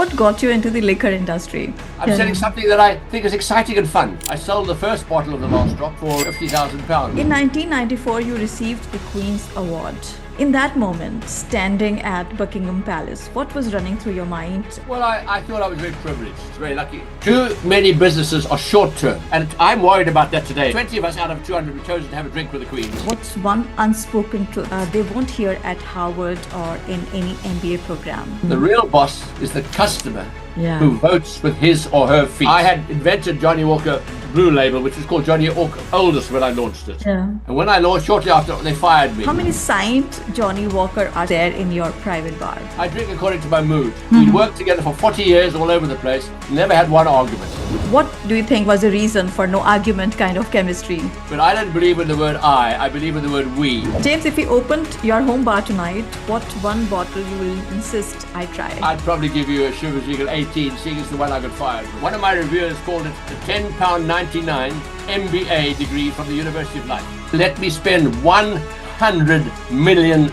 What got you into the liquor industry? I'm selling something that I think is exciting and fun. I sold the first bottle of the last drop for £50,000. In 1994, you received the Queen's Award. In that moment, standing at Buckingham Palace, what was running through your mind? Well, I thought I was very privileged, very lucky. Too many businesses are short-term, and I'm worried about that today. 20 of us out of 200 have chosen to have a drink with the Queen. What's one unspoken truth they won't hear at Harvard or in any MBA program? The real boss is the customer Yeah. who votes with his or her feet. I had invented Johnnie Walker Blue Label, which was called Johnnie Walker Oldest when I launched it. Yeah. And when I launched, shortly after, they fired me. How many signed Johnnie Walker are there in your private bar? I drink according to my mood. We worked together for 40 years all over the place, never had one argument. What do you think was the reason for no argument kind of chemistry? But I don't believe in the word I believe in the word we. James, if we opened your home bar tonight, what one bottle you will insist I try? I'd probably give you a Chivas Regal 18, seeing it's the one I got fired. One of my reviewers called it the £10.99 MBA degree from the University of Life. Let me spend $100 million.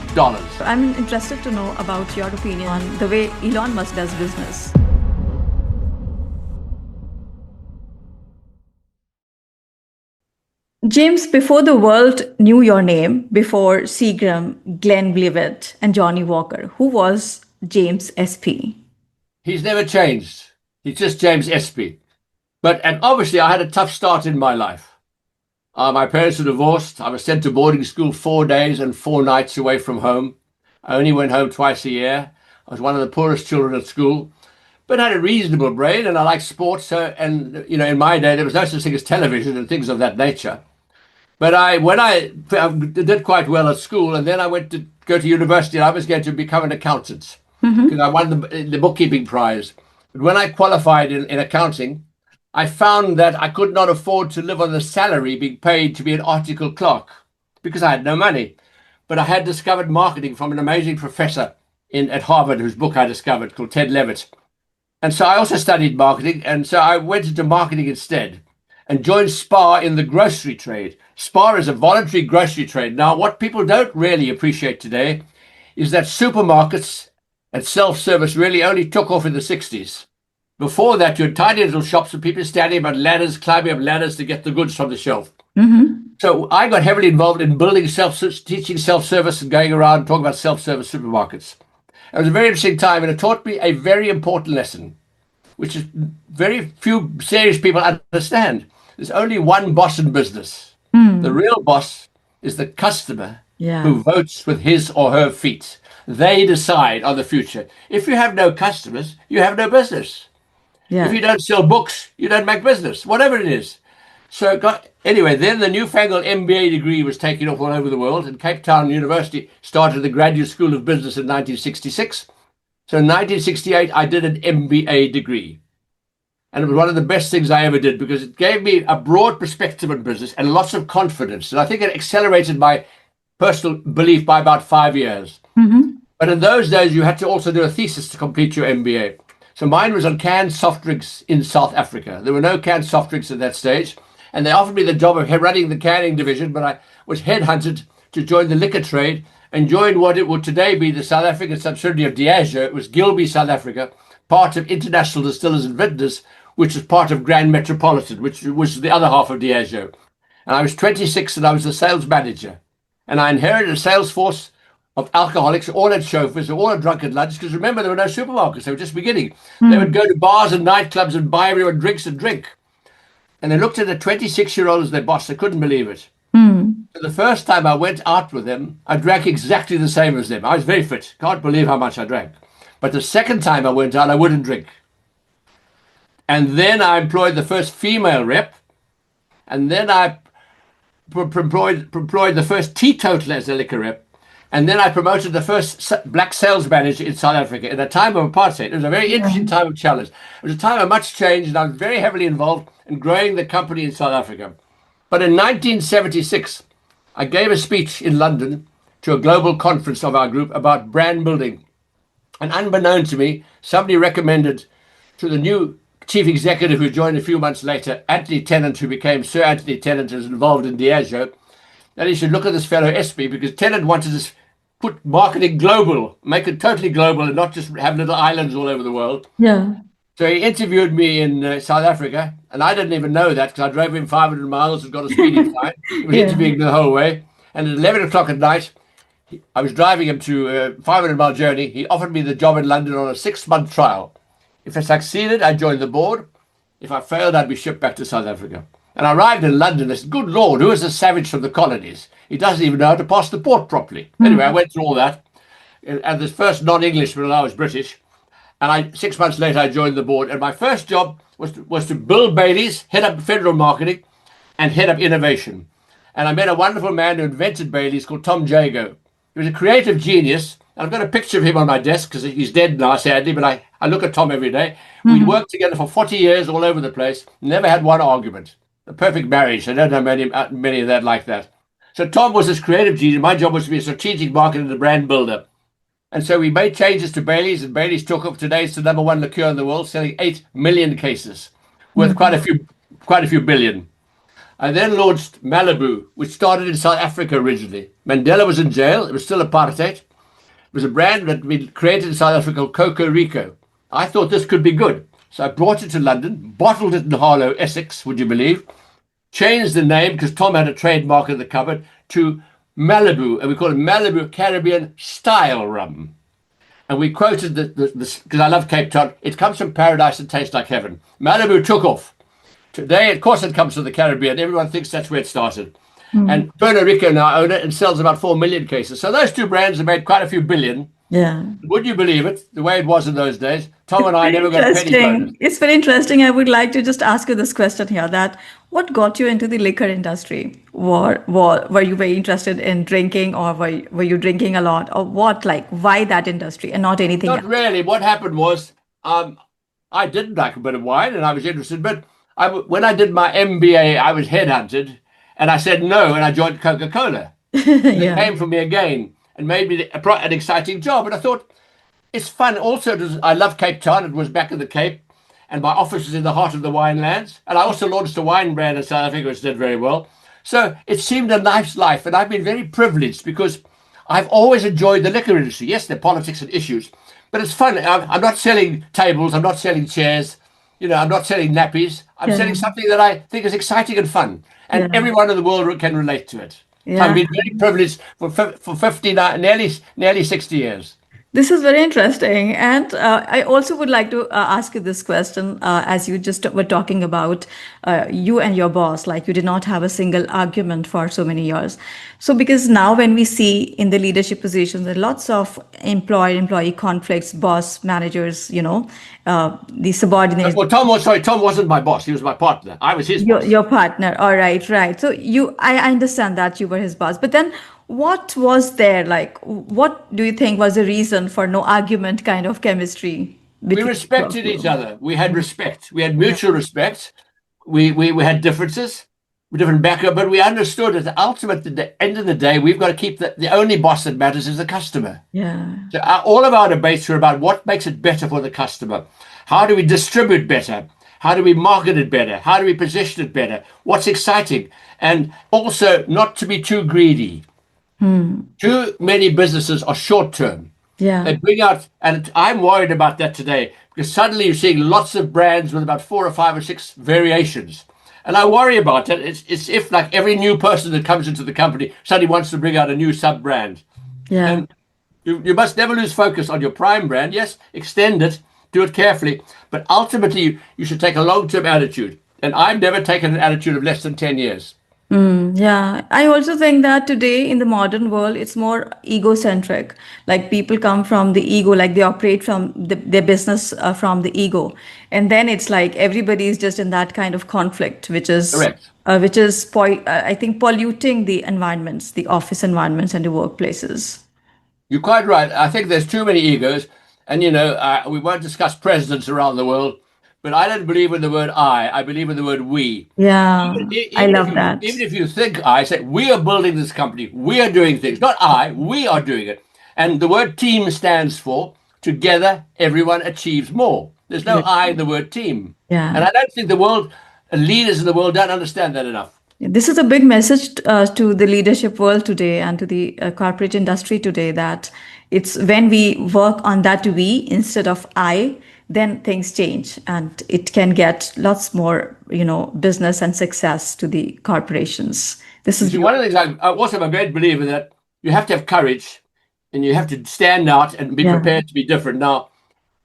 I'm interested to know about your opinion on the way Elon Musk does business. James, before the world knew your name, before Seagram, Glenlivet, and Johnnie Walker, who was James Espey? He's never changed. He's just James Espey. And obviously I had a tough start in my life. My parents were divorced. I was sent to boarding school 4 days and 4 nights away from home. I only went home twice a year. I was one of the poorest children at school, but had a reasonable brain, and I liked sports. In my day, there was no such thing as television and things of that nature. But when I did quite well at school, and then I went to go to university, and I was going to become an accountant because I won the bookkeeping prize. But when I qualified in accounting, I found that I could not afford to live on the salary being paid to be an article clerk because I had no money. But I had discovered marketing from an amazing professor at Harvard, whose book I discovered, called Ted Levitt. And so I also studied marketing, and so I went into marketing instead and joined SPAR in the grocery trade. SPAR is a voluntary grocery trade. Now, what people don't really appreciate today is that supermarkets and self-service really only took off in the 60s. Before that, you had tiny little shops with people standing on ladders, climbing up ladders to get the goods from the shelf. So I got heavily involved in teaching self-service and going around talking about self-service supermarkets. It was a very interesting time, and it taught me a very important lesson, which is very few serious people understand. There's only one boss in business. The real boss is the customer who votes with his or her feet. They decide on the future. If you have no customers, you have no business. If you don't sell books, you don't make business, whatever it is. So anyway, then the newfangled MBA degree was taken off all over the world, and Cape Town University started the Graduate School of Business in 1966. So in 1968, I did an MBA degree. And it was one of the best things I ever did because it gave me a broad perspective on business and lots of confidence. And I think it accelerated my personal belief by about 5 years. But in those days, you had to also do a thesis to complete your MBA. So mine was on canned soft drinks in South Africa. There were no canned soft drinks at that stage. And they offered me the job of running the canning division, but I was headhunted to join the liquor trade and join what it would today be the South African subsidiary of Diageo. It was Gilby South Africa, part of International Distillers and Vintners, which was part of Grand Metropolitan, which was the other half of Diageo. And I was 26 and I was the sales manager. And I inherited a sales force of alcoholics, all had chauffeurs, all had drunk at lunch, because remember, there were no supermarkets. They were just beginning. They would go to bars and nightclubs and buy everyone drinks and drink. And they looked at a 26-year-old as their boss. They couldn't believe it. So the first time I went out with them, I drank exactly the same as them. I was very fit. Can't believe how much I drank. But the second time I went out, I wouldn't drink. And then I employed the first female rep. And then I employed the first teetotaler as a liquor rep. And then I promoted the first black sales manager in South Africa in a time of apartheid. It was a very interesting time of challenge. It was a time of much change, and I was very heavily involved in growing the company in South Africa. But in 1976, I gave a speech in London to a global conference of our group about brand building. And unbeknown to me, somebody recommended to the new chief executive who joined a few months later, Anthony Tennant, who became Sir Anthony Tennant, who was involved in Diageo, that he should look at this fellow Espey, because Tennant wanted put marketing global, make it totally global and not just have little islands all over the world. Yeah. So he interviewed me in South Africa, and I didn't even know that because I drove him 500 miles and got a speeding fine. He was Yeah. interviewing me the whole way. And at 11 o'clock at night, I was driving him to a 500-mile journey. He offered me the job in London on a 6-month trial. If I succeeded, I'd join the board. If I failed, I'd be shipped back to South Africa. And I arrived in London. I said, good Lord, who is this savage from the colonies? He doesn't even know how to pass the port properly. Anyway, I went through all that. And this first non-Englishman, and I was British. And 6 months later, I joined the board. And my first job was to build Bailey's, head up federal marketing, and head up innovation. And I met a wonderful man who invented Bailey's called Tom Jago. He was a creative genius. And I've got a picture of him on my desk because he's dead now, sadly, but I look at Tom every day. We worked together for 40 years all over the place, never had one argument. A perfect marriage. I don't know many of that like that. So Tom was this creative genius. My job was to be a strategic marketer and a brand builder. And so we made changes to Bailey's, and Bailey's took off. Today it's the #1 liqueur in the world, selling 8 million cases, worth quite a few billion. I then launched Malibu, which started in South Africa originally. Mandela was in jail. It was still apartheid. It was a brand that had been created in South Africa called Coco Rico. I thought this could be good. So I brought it to London, bottled it in Harlow, Essex, would you believe? Changed the name because Tom had a trademark in the cupboard to Malibu, and we call it Malibu Caribbean Style Rum. And we quoted because I love Cape Town, it comes from paradise and tastes like heaven. Malibu took off. Today, of course, it comes from the Caribbean. Everyone thinks that's where it started. And Puerto Rico now own it and sells about 4 million cases. So those two brands have made quite a few billion. Yeah. Would you believe it? The way it was in those days, Tom and I never got a penny bonus. It's very interesting. I would like to just ask you this question here: that what got you into the liquor industry? Were you very interested in drinking, or were you drinking a lot, or what? Like, why that industry and not anything Not else? really. What happened was, I did like a bit of wine, and I was interested. But when I did my MBA, I was headhunted, and I said no, and I joined Coca-Cola. They Yeah. came for me again and made me an exciting job. And I thought, it's fun. Also, I love Cape Town. It was back in the Cape, and my office was in the heart of the winelands. And I also launched a wine brand in South Africa, which did very well. So it seemed a nice life, and I've been very privileged because I've always enjoyed the liquor industry. Yes, there are politics and issues, but it's fun. I'm not selling tables. I'm not selling chairs. I'm not selling nappies. I'm selling something that I think is exciting and fun, and everyone in the world can relate to it. Yeah. I've been very privileged for 59, nearly 60 years. This is very interesting. And I also would like to ask you this question, as you just were talking about you and your boss, like you did not have a single argument for so many years. So because now when we see in the leadership positions, there are lots of employee conflicts, boss, managers, the subordinates. Well, Tom wasn't my boss. He was my partner. I was his boss. Your partner. All right, right. So I understand that you were his boss, but then what was there? Like, what do you think was the reason for no argument kind of chemistry? We respected each other. We had respect. We had mutual respect. We had differences, different background, but we understood at the end of the day, we've got to keep the only boss that matters is the customer. Yeah. So all of our debates were about what makes it better for the customer. How do we distribute better? How do we market it better? How do we position it better? What's exciting? And also not to be too greedy. Too many businesses are short-term. Yeah. They bring out, and I'm worried about that today because suddenly you're seeing lots of brands with about 4 or 5 or 6 variations. And I worry about it. It's if like every new person that comes into the company suddenly wants to bring out a new sub-brand. Yeah. And you must never lose focus on your prime brand. Yes, extend it, do it carefully, but ultimately you should take a long-term attitude. And I've never taken an attitude of less than 10 years. Yeah, I also think that today in the modern world, it's more egocentric. Like people come from the ego, like they operate from their business from the ego, and then it's like everybody is just in that kind of conflict, which is Correct. I think polluting the environments, the office environments, and the workplaces. You're quite right. I think there's too many egos. And, we won't discuss presidents around the world, but I don't believe in the word I believe in the word we. Yeah, I love If that. even if you think I, say we are building this company, we are doing things, not I, we are doing it. And the word team stands for together, everyone achieves more. There's no I in the word team. Yeah. And I don't think leaders in the world don't understand that enough. This is a big message to the leadership world today and to the corporate industry today, that it's when we work on that we instead of I, then things change and it can get lots more, business and success to the corporations. This You is see, one of beautiful. the things I also am a great believer that you have to have courage and you have to stand out and be Yeah, prepared to be different. Now,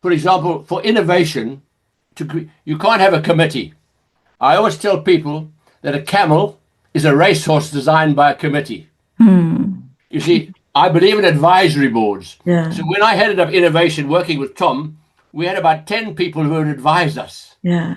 for example, for innovation, you can't have a committee. I always tell people that a camel is a racehorse designed by a committee. You see, I believe in advisory boards. yeah, So when I headed up innovation working with Tom, we had about 10 people who would advise us, yeah,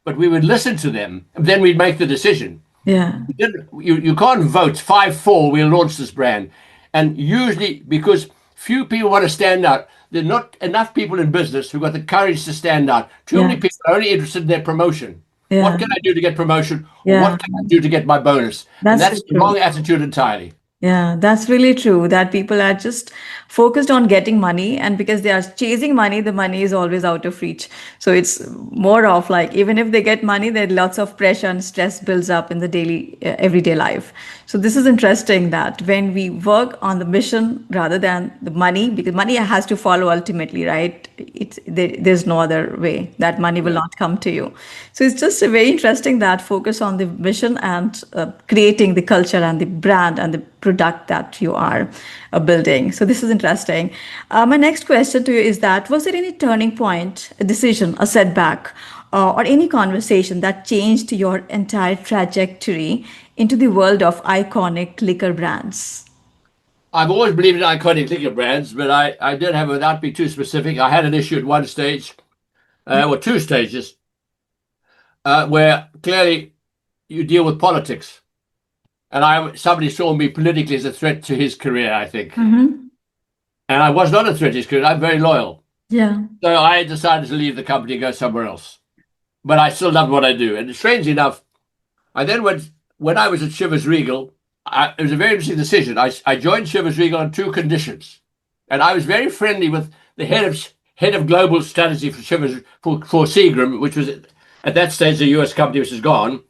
but we would listen to them and then we'd make the decision. yeah, You can't vote 5-4, we'll launch this brand. And usually, because few people want to stand out, there are not enough people in business who've got the courage to stand out. Too many yeah, people are only interested in their promotion. What yeah, can I do to get promotion? Or yeah. what can I do to get my bonus? And That's so that's the true. wrong attitude entirely. Yeah, that's really true that people are just focused on getting money, and because they are chasing money, the money is always out of reach. So it's more of like, even if they get money, there lots of pressure and stress builds up in the daily, everyday life. So this is interesting that when we work on the mission rather than the money, because money has to follow ultimately, right? There's no other way that money will Yeah. not come to you. So it's just very interesting that focus on the mission and creating the culture and the brand and the product that you are building. So this is interesting. My next question to you is that, was there any turning point, a decision, a setback, or any conversation that changed your entire trajectory into the world of iconic liquor brands? I've always believed in iconic liquor brands, but I did have, without being too specific, I had an issue at one stage, or two stages, where clearly you deal with politics. And somebody saw me politically as a threat to his career, I think. Mm-hmm. And I was not a threat to his career. I'm very loyal. Yeah. So I decided to leave the company and go somewhere else. But I still loved what I do. And strangely enough, I then went, when I was at Chivas Regal, it was a very interesting decision. I joined Chivas Regal on two conditions. And I was very friendly with the head of global strategy for Chivas, for Seagram, which was at that stage a US company which is gone.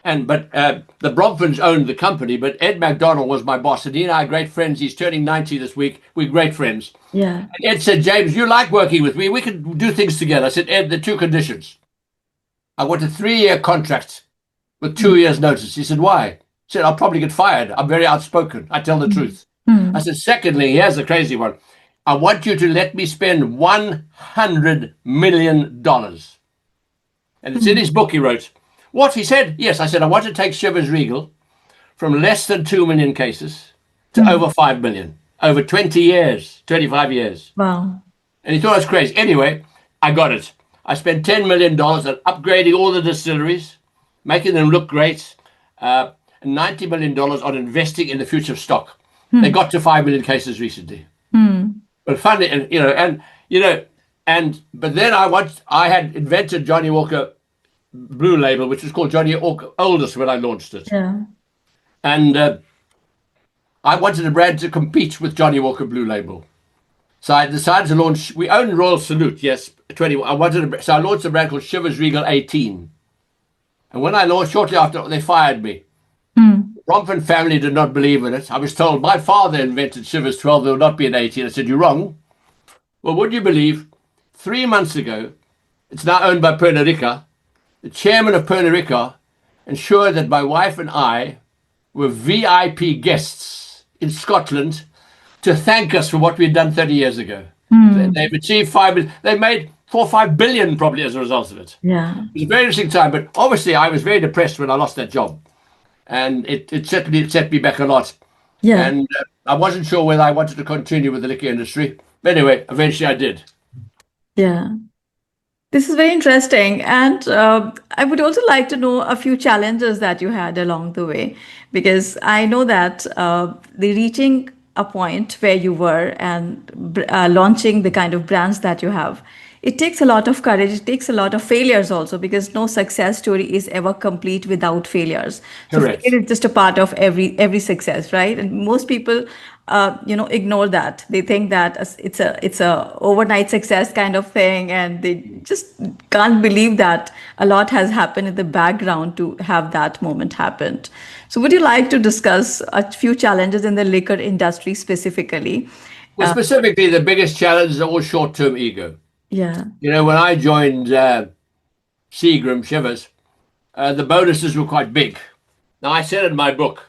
But the Bromphans owned the company, but Ed McDonald was my boss, and he and I are great friends. He's turning 90 this week. We're great friends. Yeah. And Ed said, James, you like working with me. We can do things together. I said, Ed, the two conditions. I want a 3-year contract with 2 years' notice. He said, why? I said, I'll probably get fired. I'm very outspoken. I tell the truth. I said, secondly, here's the crazy one. I want you to let me spend $100 million. And it's in his book he wrote. What? He said, yes. I said, I want to take Chivas Regal from less than 2 million cases to over 5 million, over 20 years, 25 years. Wow. And he thought I was crazy. Anyway, I got it. I spent $10 million on upgrading all the distilleries, making them look great, and $90 million on investing in the future of stock. They got to 5 million cases recently. But funny, but then I had invented Johnnie Walker Blue Label, which was called Johnnie Walker Oldest when I launched it. Yeah. And I wanted a brand to compete with Johnnie Walker Blue Label. So I decided to launch, we own Royal Salute, yes, 20. So I launched a brand called Chivas Regal 18. And when I launched, shortly after, they fired me. The Brompham family did not believe in it. I was told my father invented Chivas 12, there will not be an 18. I said, you're wrong. Well, would you believe, 3 months ago, it's now owned by Pernod Ricard. The chairman of Pernod Ricard ensured that my wife and I were VIP guests in Scotland to thank us for what we'd done 30 years ago. They've achieved 5 million. They made 4 or 5 billion probably as a result of it. Yeah. It was a very interesting time, but obviously I was very depressed when I lost that job. And it certainly set me back a lot. Yeah. And I wasn't sure whether I wanted to continue with the liquor industry. But anyway, eventually I did. Yeah. This is very interesting. And I would also like to know a few challenges that you had along the way, because I know that the reaching a point where you were and launching the kind of brands that you have, it takes a lot of courage. It takes a lot of failures also, because no success story is ever complete without failures. So Correct. failure is just a part of every success, right? And most people, ignore that. They think that it's a overnight success kind of thing, and they just can't believe that a lot has happened in the background to have that moment happened. So, would you like to discuss a few challenges in the liquor industry specifically? Well, specifically, the biggest challenge is all short-term ego. Yeah. When I joined Seagram Chivas, the bonuses were quite big. Now, I said in my book,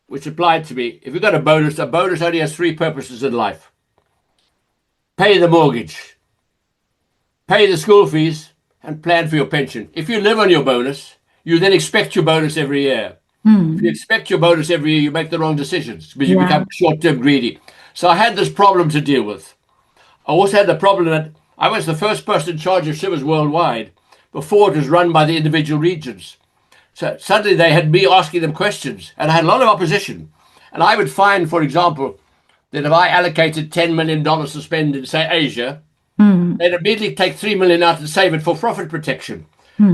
which applied to me, if you've got a bonus only has three purposes in life: pay the mortgage, pay the school fees, and plan for your pension. If you live on your bonus, you then expect your bonus every year. If you expect your bonus every year, you make the wrong decisions because you Yeah. become short-term greedy. So I had this problem to deal with. I also had the problem that I was the first person in charge of Chivas worldwide before it was run by the individual regions. So suddenly they had me asking them questions, and I had a lot of opposition. And I would find, for example, that if I allocated $10 million to spend in, say, Asia, they'd immediately take $3 million out and save it for profit protection.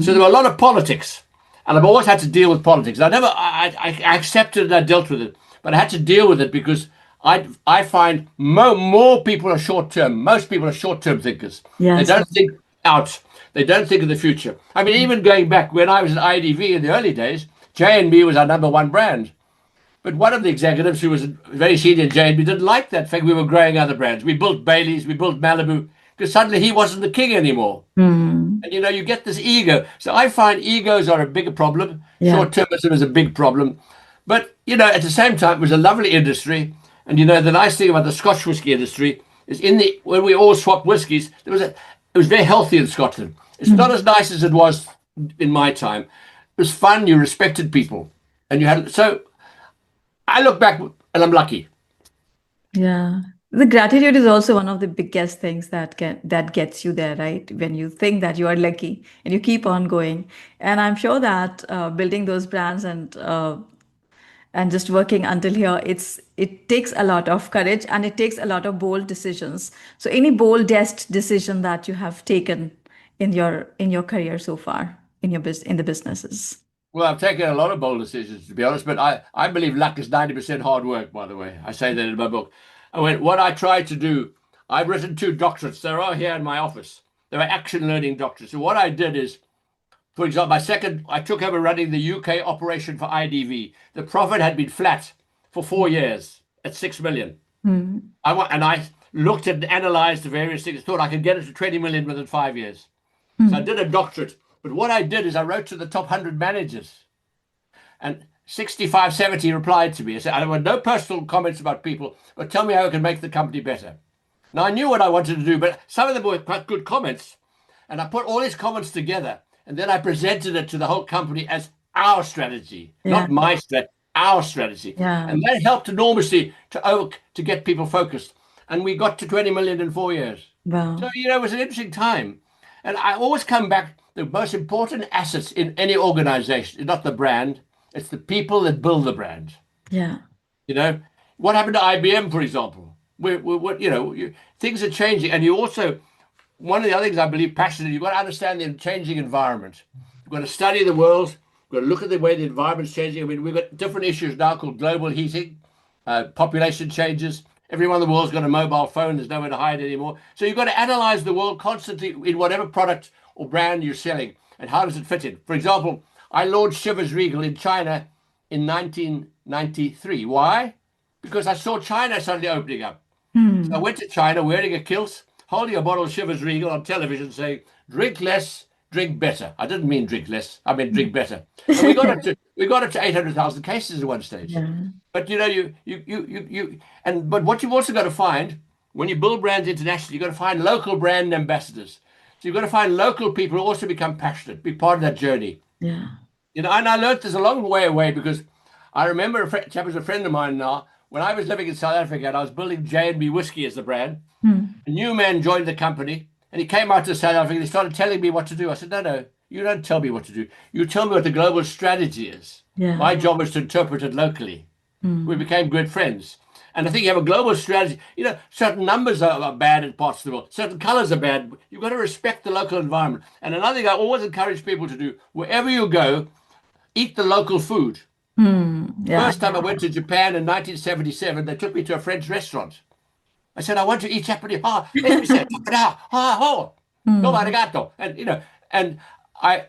So there were a lot of politics, and I've always had to deal with politics. I accepted and I dealt with it, but I had to deal with it because I find more people are short term. Most people are short term thinkers. They Yes. don't think out. They don't think of the future. I mean, even going back when I was at IDV in the early days, J&B was our number one brand. But one of the executives who was very senior in J&B didn't like that fact we were growing other brands. We built Bailey's, we built Malibu, because suddenly he wasn't the king anymore. Hmm. And you get this ego. So I find egos are a bigger problem. Yeah. Short termism is a big problem. But, at the same time, it was a lovely industry. And, the nice thing about the Scotch whisky industry is when we all swapped whiskies, it was very healthy in Scotland. It's not as nice as it was in my time. It was fun. You respected people. So I look back and I'm lucky. Yeah. The gratitude is also one of the biggest things that gets you there, right? When you think that you are lucky and you keep on going. And I'm sure that building those brands and just working until here, it takes a lot of courage and it takes a lot of bold decisions. So any boldest decision that you have taken in your career so far in the businesses? Well, I've taken a lot of bold decisions, to be honest, but I believe luck is 90% hard work, by the way. I say that in my book. What I tried to do, I've written 2 doctorates. They're all here in my office. They're action learning doctorates. So what I did is, for example, I took over running the UK operation for IDV. The profit had been flat for 4 years at 6 million. I looked and analyzed the various things, thought I could get it to 20 million within 5 years. So I did a doctorate. But what I did is I wrote to the top 100 managers, and 65, 70 replied to me. I said, I want no personal comments about people, but tell me how I can make the company better. Now, I knew what I wanted to do, but some of them were quite good comments. And I put all these comments together, and then I presented it to the whole company as our strategy, Yeah. not my strategy, our strategy. Yeah. And that helped enormously to get people focused. And we got to 20 million in 4 years. Wow. So, it was an interesting time. And I always come back, the most important assets in any organization is not the brand, it's the people that build the brand. Yeah. What happened to IBM, for example? Things are changing. And one of the other things I believe passionately, you've got to understand the changing environment. You've got to study the world. You've got to look at the way the environment's changing. I mean, we've got different issues now called global heating, population changes. Everyone in the world's got a mobile phone. There's nowhere to hide anymore. So you've got to analyze the world constantly in whatever product or brand you're selling, and how does it fit in? For example, I launched Chivas Regal in China in 1993. Why? Because I saw China suddenly opening up. So I went to China wearing a kilt, holding a bottle of Chivas Regal on television saying, drink less, drink better. I didn't mean drink less, I meant drink better. And we got it to 800,000 cases at one stage. Yeah. But but what you've also got to find when you build brands internationally, you've got to find local brand ambassadors. So you've got to find local people who also become passionate, be part of that journey. Yeah. And I learned this a long way away because I remember a chap who's a friend of mine now. When I was living in South Africa and I was building J&B Whisky as the brand, a new man joined the company and he came out to South Africa and he started telling me what to do. I said, no, you don't tell me what to do. You tell me what the global strategy is. Yeah. My job is to interpret it locally. We became good friends. And I think you have a global strategy. You know, certain numbers are bad in parts of the world. Certain colors are bad. You've got to respect the local environment. And another thing I always encourage people to do, wherever you go, eat the local food. Yeah. First time I went to Japan in 1977, they took me to a French restaurant. I said, I want to eat Japanese. Ah, let me say, no Hmm. arigato. And, you know, and I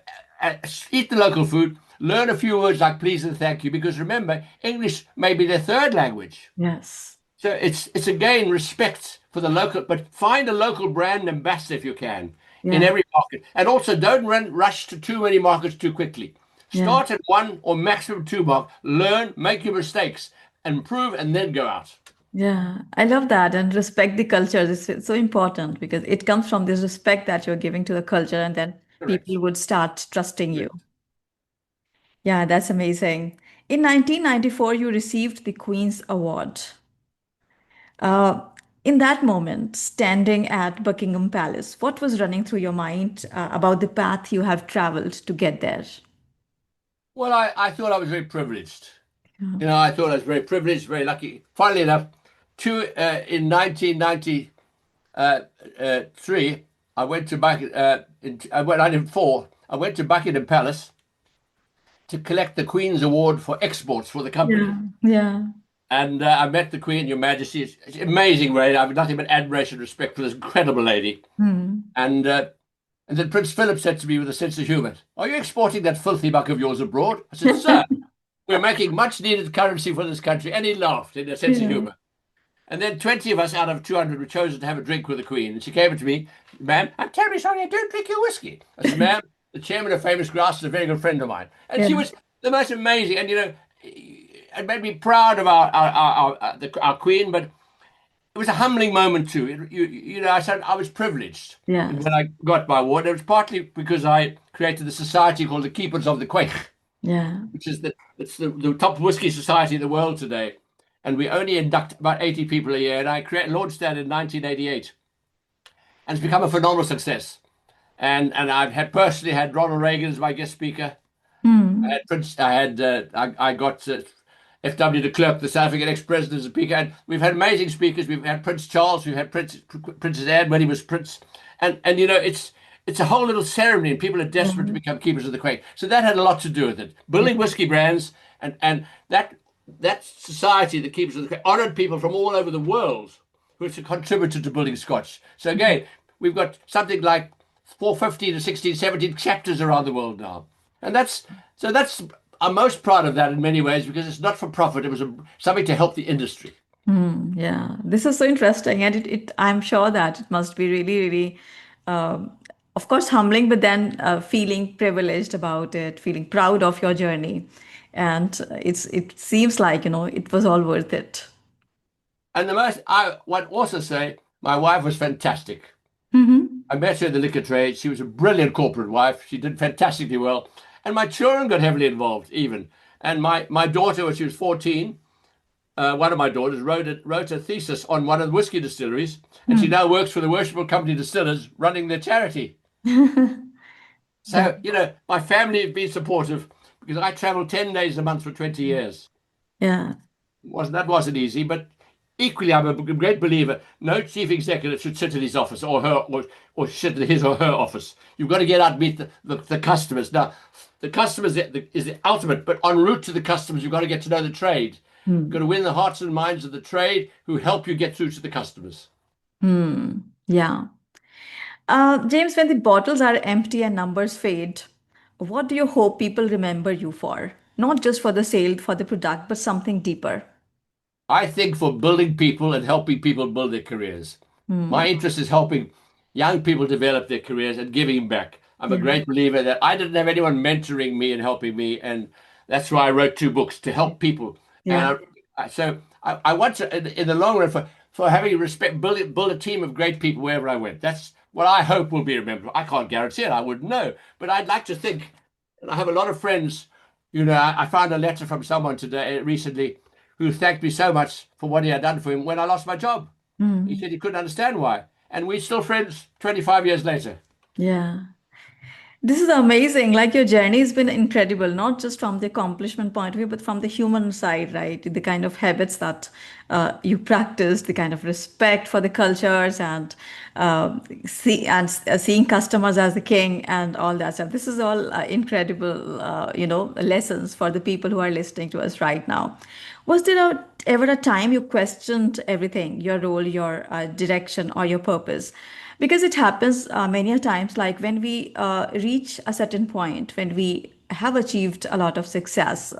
eat the local food, learn a few words like please and thank you, because remember, English may be their third language. Yes. So it's again respect for the local, but find a local brand ambassador if you can in Yeah. every market, and also don't rush to too many markets too quickly. Yeah. Start at one or maximum two mark. Learn, make your mistakes, improve, and then go out. Yeah, I love that. And respect the culture is so important because it comes from this respect that you're giving to the culture, and then Correct. people would start trusting you. Correct. Yeah, that's amazing. In 1994, you received the Queen's Award. Uh, in that moment, standing at Buckingham Palace, what was running through your mind about the path you have traveled to get there? Well, I thought I was very privileged. You know, I thought I was very privileged, very lucky. Funnily enough, in 1993, I went to I went out in four. I went to Buckingham Palace to collect the Queen's Award for exports for the company. Yeah, yeah, And I met the Queen, Your Majesty. It's amazing, right? I have nothing but admiration and respect for this incredible lady. hmm. And then Prince Philip said to me with a sense of humor, "Are you exporting that filthy buck of yours abroad?" I said, "Sir, we're making much needed currency for this country." And he laughed in a sense of Yeah, humor. And then 20 of us out of 200 were chosen to have a drink with the Queen. And she came up to me, "Ma'am, I'm terribly sorry, I don't drink your whiskey." I said, "Ma'am, the chairman of Famous Grouse is a very good friend of mine." And yeah, she was the most amazing. And, you know, it made me proud of our Queen, but it was a humbling moment too. You know, I said I was privileged yes, when I got my award. It was partly because I created the society called the Keepers of the Quaich, yeah, which is the top whiskey society in the world today. And we only induct about 80 people a year. And launched that in 1988. And it's become a phenomenal success. And I've personally had Ronald Reagan as my guest speaker. I hmm. had Prince, I had, I got FW de Klerk, the South African ex-president, as a speaker. And we've had amazing speakers. We've had Prince Charles. We've had Princess Anne when he was Prince. And you know, it's a whole little ceremony, and people are desperate to Yeah. become keepers of the quaich. So that had a lot to do with it. Building whiskey brands and that society, the keepers of the quaich, honored people from all over the world who have contributed to building Scotch. So again, we've got something like 450 to 16, 17 chapters around the world now. And that's I'm most proud of that in many ways because it's not for profit. It was something to help the industry. Yeah, this is so interesting, and I'm sure that it must be really, really, um, of course, humbling, but then feeling privileged about it, feeling proud of your journey, and it seems like it was all worth it. And the most I want also say, my wife was fantastic. Hmm. I met her in the liquor trade. She was a brilliant corporate wife. She did fantastically well. And my children got heavily involved, even. And my daughter, when she was 14, one of my daughters wrote a thesis on one of the whiskey distilleries, and she now works for the worshipful company Distillers, running their charity. Yeah, So, you know, my family have been supportive because I traveled 10 days a month for 20 years. yeah, That wasn't easy, but equally, I'm a great believer. No chief executive should sit in his office or sit in his or her office. You've got to get out and meet the customers. Now, the customers is the ultimate, but en route to the customers, you've got to get to know the trade. You've got to win the hearts and minds of the trade who help you get through to the customers. yeah. James, when the bottles are empty and numbers fade, what do you hope people remember you for? Not just for the sale, for the product, but something deeper. I think for building people and helping people build their careers. Hmm. My interest is helping young people develop their careers and giving back. I'm a Yeah, great believer that I didn't have anyone mentoring me and helping me, and that's why I wrote two books to help people. yeah, And I want to, in the long run, for having respect, build a team of great people wherever I went. That's what I hope will be remembered. I can't guarantee it. I wouldn't know, but I'd like to think. And I have a lot of friends. You know, I found a letter from someone today recently who thanked me so much for what he had done for him when I lost my job. He said he couldn't understand why. And we're still friends 25 years later. yeah. This is amazing. Like your journey has been incredible, not just from the accomplishment point of view, but from the human side, right? The kind of habits that you practice, the kind of respect for the cultures, and seeing customers as the king and all that stuff. This is all incredible, lessons for the people who are listening to us right now. Was there ever a time you questioned everything, your role, your direction, or your purpose? Because it happens many a times, like when we reach a certain point, when we have achieved a lot of success,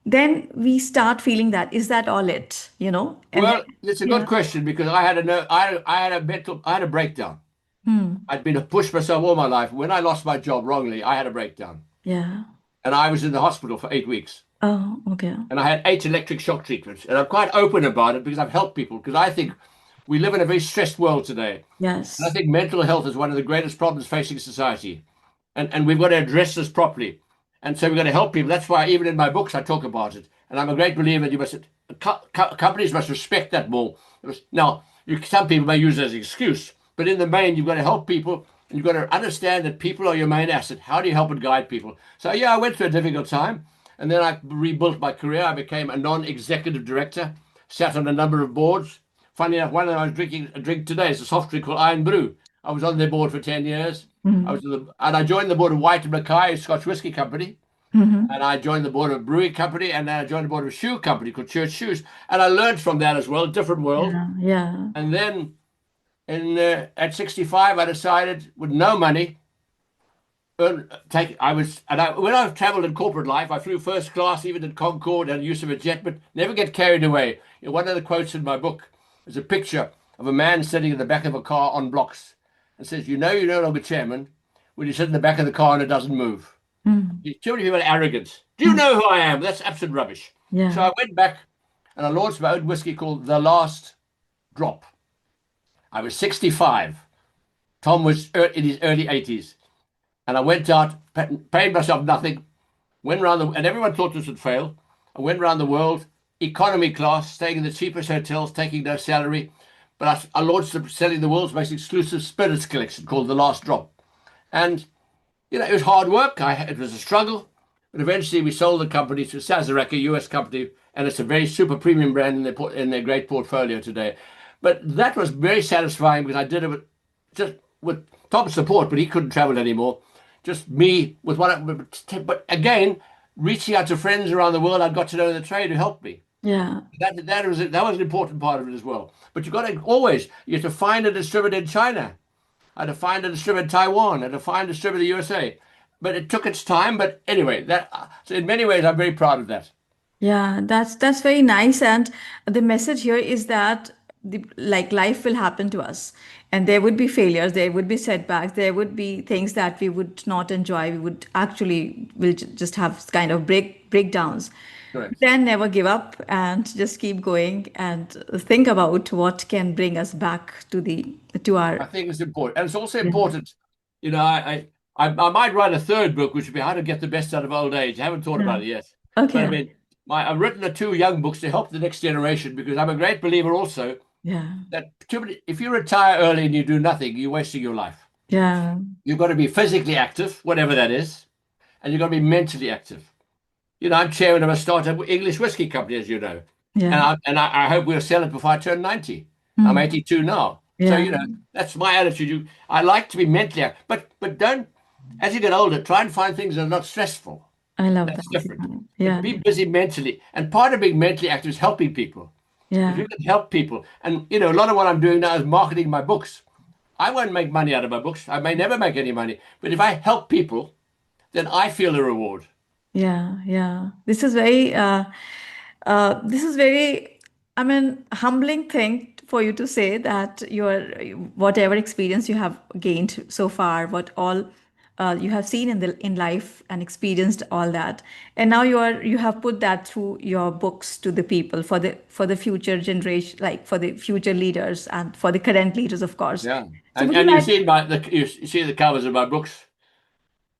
then we start feeling that, is that all it, And then, Well, it's a good yeah. question because I had a no, I had a breakdown. Hmm. I'd been pushed myself all my life. When I lost my job wrongly, I had a breakdown, Yeah. and I was in the hospital for 8 weeks. Oh, okay. And I had 8 electric shock treatments. And I'm quite open about it because I've helped people. Because I think we live in a very stressed world today. And I Yes. think mental health is one of the greatest problems facing society. And we've got to address this properly. And so we've got to help people. That's why even in my books I talk about it. And I'm a great believer that you must companies must respect that more. Now, some people may use it as an excuse, but in the main, you've got to help people. And you've got to understand that people are your main asset. How do you help and guide people? So yeah, I went through a difficult time. And then I rebuilt my career. I became a non-executive director, sat on a number of boards. Funny enough, one of them I was drinking a drink today is a soft drink called Iron Brew. I was on their board for 10 years. Hmm. And I joined the board of White and Mackay, a Scotch whisky company. Hmm. And I joined the board of a brewing company. And then I joined the board of a shoe company called Church Shoes. And I learned from that as well, a different world. Yeah. Yeah. And then at 65, I decided with no money, when I've traveled in corporate life, I flew first class, even in Concorde and use of a jet, but never get carried away. One of the quotes in my book is a picture of a man sitting in the back of a car on blocks and says, "You know, you're no longer chairman when you sit in the back of the car and it doesn't move." Hmm. Too many people are arrogant. Do you Hmm. know who I am? That's absolute rubbish. So Yeah. I went back and I launched my own whiskey called The Last Drop. I was 65. Tom was in his early 80s. And I went out, paid myself nothing, went around and everyone thought this would fail. I went around the world, economy class, staying in the cheapest hotels, taking no salary. But I launched selling the world's most exclusive spirits collection called The Last Drop. And, it was hard work. It was a struggle. But eventually we sold the company to Sazerac, a US company, and it's a very super premium brand in their great portfolio today. But that was very satisfying because I did it with Tom's support, but he couldn't travel anymore. Just me with one. But again, reaching out to friends around the world, I got to know in the trade who helped me. Yeah. That was an important part of it as well. But you have to find a distributor in China. I had to find a distributor in Taiwan. I had to find a distributor in the USA. But it took its time. But anyway, so in many ways, I'm very proud of that. Yeah, that's very nice. And the message here is that like life will happen to us, and there would be failures, there would be setbacks, there would be things that we would not enjoy. We would actually will just have kind of breakdowns. Correct. Then never give up and just keep going and think about what can bring us back to I our. think it's important, and it's also Yeah. important. You know, I might write a third book, which would be how to get the best out of old age. I haven't thought Yeah. about it yet, but I Okay. mean, I've written the two young books to help the next generation because I'm a great believer also Yeah. that if you retire early and you do nothing, you're wasting your life. Yeah. You've got to be physically active, whatever that is, and you've got to be mentally active. I'm chairman of a startup English whiskey company, as you know, and Yeah. I hope we'll sell it before I turn 90. I'm Hmm. 82 now, so Yeah. that's my attitude. I like to be mentally active, but don't, as you get older, try and find things that are not stressful. I love That's that. different. But Yeah. be busy mentally, and part of being mentally active is helping people. If Yeah. you can help people, and a lot of what I'm doing now is marketing my books. I won't make money out of my books. I may never make any money, but if I help people, then I feel a reward. Yeah, yeah. This is very, I mean, humbling thing for you to say that your whatever experience you have gained so far, what all you have seen in life and experienced all that, and now you have put that through your books to the people for the future generation, like for the future leaders and for the current leaders, of course. Yeah, So and would you you've like, seen you see the covers of my books.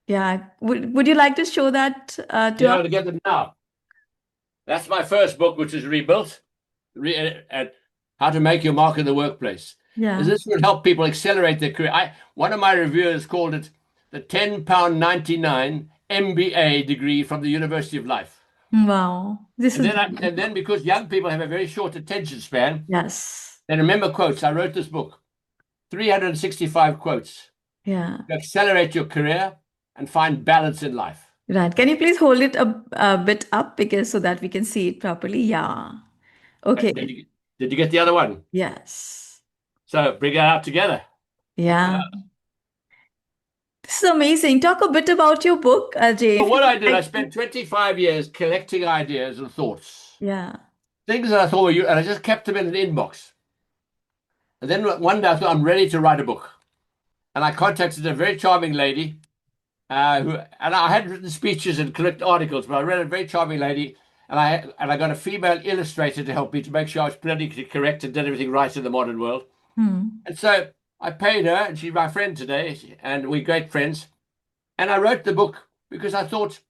yeah, would you like to show that to You're us? going to get them now. That's my first book, which is Rebuilt, and how to make your mark in the workplace. As Yeah. this will help people accelerate their career. One of my reviewers called it the £10.99 MBA degree from the University of Life. Wow. This And is, then because young people have a very short attention span, yes. they remember quotes. I wrote this book, 365 quotes Yeah. to accelerate your career and find balance in life. Right. Can you please hold it a bit up because so that we can see it properly? Yeah. Okay. Did you get the other one? Yes. So bring it out together. Yeah. This is amazing. Talk a bit about your book, Jay. But If you what would I did, I like spent to. 25 years collecting ideas and thoughts, Yeah. things that I thought were you, and I just kept them in an inbox. And then one day I thought, I'm ready to write a book. And I contacted a very charming lady and I had written speeches and collect articles, but I read a very charming lady, and I got a female illustrator to help me to make sure I was politically correct and did everything right in the modern world. Hmm. And so I paid her, and she's my friend today, and we're great friends. And I wrote the book because I thought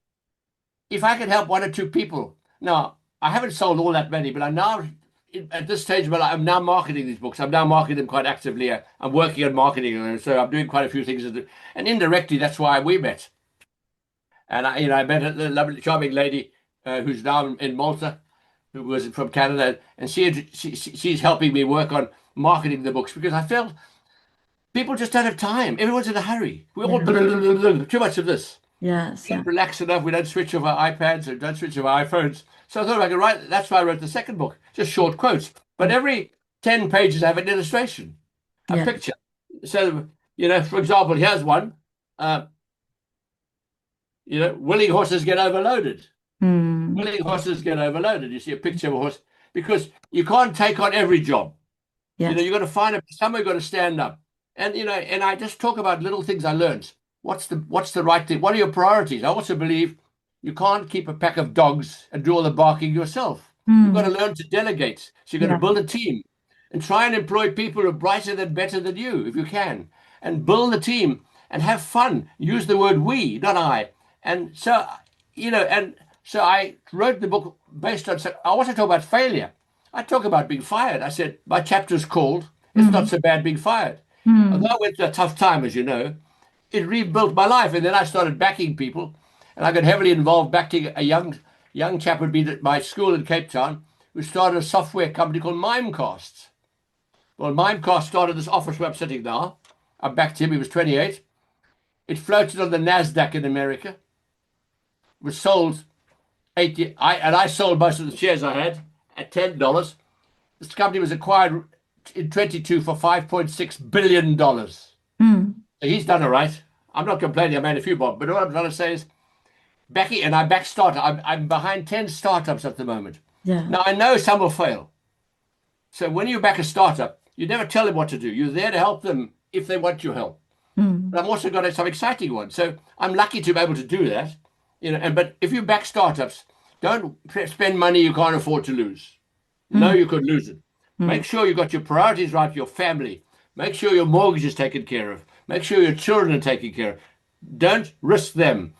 if I could help one or two people. Now I haven't sold all that many, but I'm now at this stage. But I'm now marketing these books. I'm now marketing them quite actively. I'm working on marketing them, so I'm doing quite a few things. And indirectly, that's why we met. And I met a lovely, charming lady who's now in Malta, who was from Canada, and she's helping me work on marketing the books because I felt people just don't have time. Everyone's in a hurry. We all Yeah. too much of this. Yes. We Yeah. don't relax enough. We don't switch off our iPads or don't switch off our iPhones. So I thought I could write. That's why I wrote the second book, just short quotes. But every 10 pages I have an illustration, a Yeah. picture. So for example, here's one. Uh, willing horses get overloaded. Hmm. Willing horses get overloaded. You see a picture of a horse because you can't take on every job. Yes. You've got to find somewhere. You've got to stand up. And I just talk about little things I learned. What's the right thing? What are your priorities? I also believe you can't keep a pack of dogs and do all the barking yourself. You've got Hmm. to learn to delegate. So you've got to Yeah. build a team and try and employ people who are brighter than better than you, if you can, and build a team and have fun. Use the word we, not I. And so, and so I wrote the book based on. So I want to talk about failure. I talk about being fired. I said my chapter's called "It's Not Hmm. So Bad Being Fired." Hmm. Although I went through a tough time, as you know, it rebuilt my life. And then I started backing people, and I got heavily involved backing a young chap who'd been at my school in Cape Town, who started a software company called Mimecast. Well, Mimecast started this office where I'm sitting now. I backed him. He was 28. It floated on the Nasdaq in America. It was sold 80. I sold most of the shares I had at $10. This company was acquired in 22 for $5.6 billion. Hmm. He's done all right. I'm not complaining. I made a few bob, but what I'm trying to say is, Becky and I back startup. I'm behind 10 startups at the moment. Yeah. Now I know some will fail. So when you back a startup, you never tell them what to do. You're there to help them if they want your help. Hmm. But I've also got some exciting ones. So I'm lucky to be able to do that. But if you back startups, don't spend money you can't afford to lose. No, Hmm. you could lose it. Hmm. Make sure you got your priorities right, your family. Make sure your mortgage is taken care of. Make sure your children are taken care of. Don't risk them.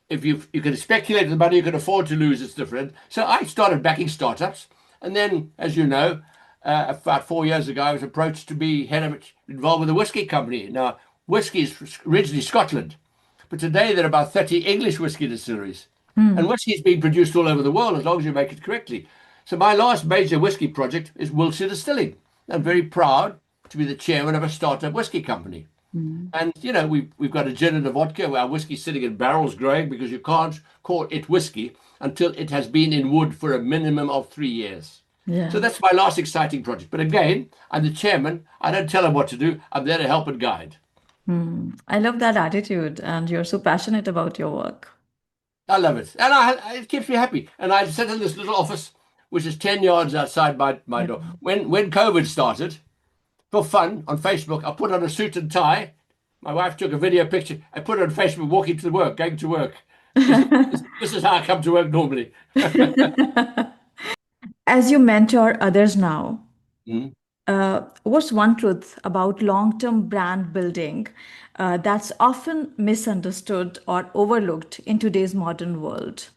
If you can speculate the money you can afford to lose, it's different. So I started backing startups. And then, as you know, about 4 years ago, I was approached to be involved with a whiskey company. Now, whiskey is originally Scotland, but today there are about 30 English whiskey distilleries. And Hmm. whiskey is being produced all over the world as long as you make it correctly. So my last major whiskey project is Wiltshire Distilling. I'm very proud to be the chairman of a startup whiskey company. Hmm. And we've got a gin and a vodka where our whiskey's sitting in barrels growing because you can't call it whiskey until it has been in wood for a minimum of 3 years. So Yeah. that's my last exciting project. But again, I'm the chairman. I don't tell them what to do. I'm there to help and guide. Hmm. I love that attitude, and you're so passionate about your work. I love it. And it keeps me happy. And I sit in this little office, which is 10 yards outside my Yeah. door. When COVID started, for fun on Facebook, I put on a suit and tie. My wife took a video picture. I put it on Facebook walking to work, going to work. This is how I come to work normally. As you mentor others now, Mm. what's one truth about long-term brand building that's often misunderstood or overlooked in today's modern world?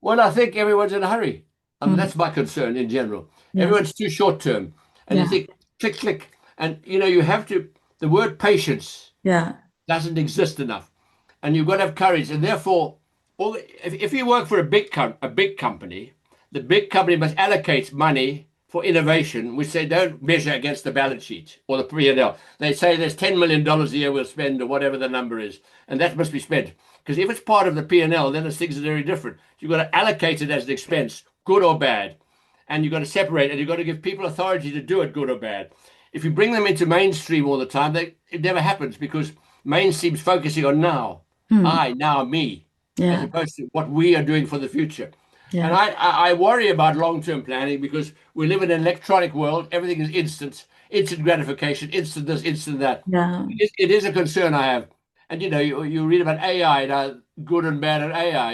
Well, I think everyone's in a hurry. Hmm. That's my concern in general. Yes. Everyone's too short term. And you Yeah. think, click, click. And you have to, the word patience Yeah. doesn't exist enough. And you've got to have courage. And therefore, if you work for a big company, the big company must allocate money for innovation, which they don't measure against the balance sheet or the P&L. They say there's $10 million a year we'll spend, or whatever the number is, and that must be spent. Because if it's part of the P&L, then things are very different. You've got to allocate it as an expense, good or bad. And you've got to separate, and you've got to give people authority to do it, good or bad. If you bring them into mainstream all the time, it never happens, because mainstream's focusing on now. Hmm. I, now, me, as Yeah. opposed to what we are doing for the future. And Yeah. I worry about long-term planning, because we live in an electronic world. Everything is instant gratification, instant this, instant that. Yeah. It is a concern I have. And you read about AI, good and bad at AI,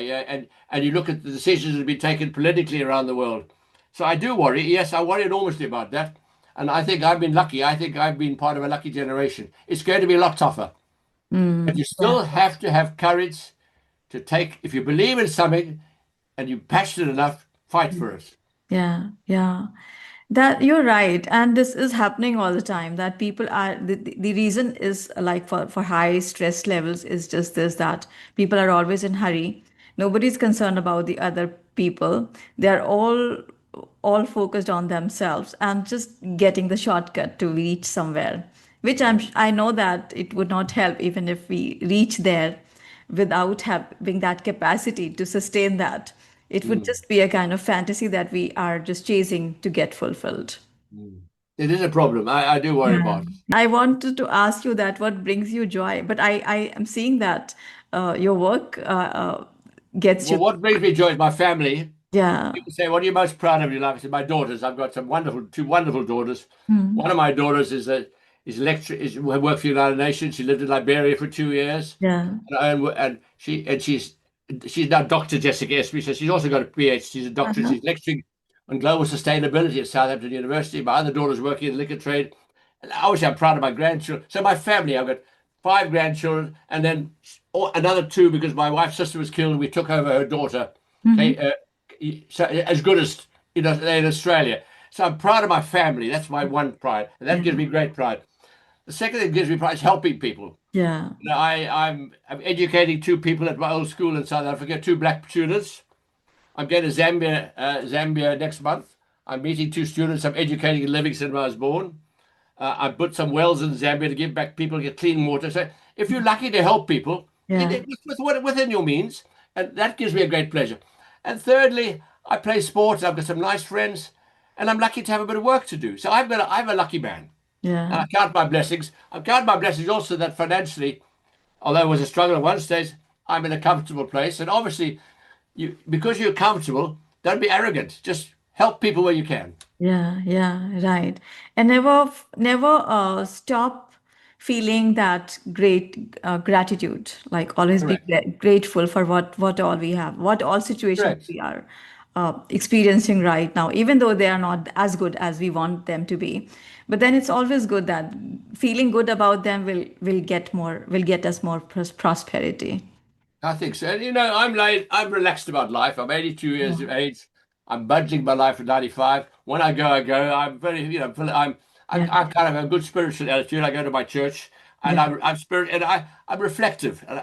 and you look at the decisions that have been taken politically around the world. So I do worry. Yes, I worry enormously about that. And I think I've been lucky. I think I've been part of a lucky generation. It's going to be a lot tougher. But Mm. you Yeah. still have to have courage to take, if you believe in something and you're passionate enough, fight for it. Yeah. Yeah. That you're right, and this is happening all the time. That people are the reason is like for high stress levels is just this, that people are always in hurry. Nobody's concerned about the other people. They are all focused on themselves and just getting the shortcut to reach somewhere. Which I know that it would not help even if we reach there without having that capacity to sustain that. It would Mm, just be a kind of fantasy that we are just chasing to get fulfilled. mm. It is a problem. I do worry Yeah. about it. I wanted to ask you that what brings you joy, but I am seeing that your work gets Well, you. what brings me joy is my family. Yeah. People say, "What are you most proud of in your life?" I said, "My daughters. I've got two wonderful daughters. Hmm. One of my daughters is lecturer, worked for the United Nations. She lived in Liberia for 2 years, Yeah. and she's now Dr. Jessica Espey. So she's also got a PhD. She's a doctor. Uh-huh. She's lecturing on global sustainability at Southampton University. My other daughter's working in the liquor trade. And obviously, I'm proud of my grandchildren. So my family, I've got 5 grandchildren, and then another two, because my wife's sister was killed, and we took over her daughter. Hmm. Okay, so as good as in Australia. So I'm proud of my family. That's my one pride, and that Yeah. gives me great pride. The second thing that gives me pride is helping people. Yeah. I'm educating 2 people at my old school in South Africa, 2 black students. I'm going to Zambia next month. I'm meeting 2 students I'm educating in Livingston where I was born. I put some wells in Zambia to give back people get clean water. So if you're lucky to help people, Yeah. within your means, and that gives me a great pleasure. And thirdly, I play sports. I've got some nice friends, and I'm lucky to have a bit of work to do. So I'm a lucky man, and Yeah. I count my blessings. I count my blessings also that financially, although it was a struggle at one stage, I'm in a comfortable place. And obviously, because you're comfortable, don't be arrogant. Just help people where you can. Yeah, yeah, right. And never stop feeling that great gratitude. Like always be Correct. grateful for what all we have, what all situations Correct. we are experiencing right now, even though they are not as good as we want them to be. But then it's always good that feeling good about them will get us more prosperity. I think so. And I'm relaxed about life. I'm 82 years of Yeah, age. I'm budgeting my life at 95. When I go, I go. I'm very, yeah, I'm kind of a good spiritual attitude. I go to my church, and yeah, I'm reflective. And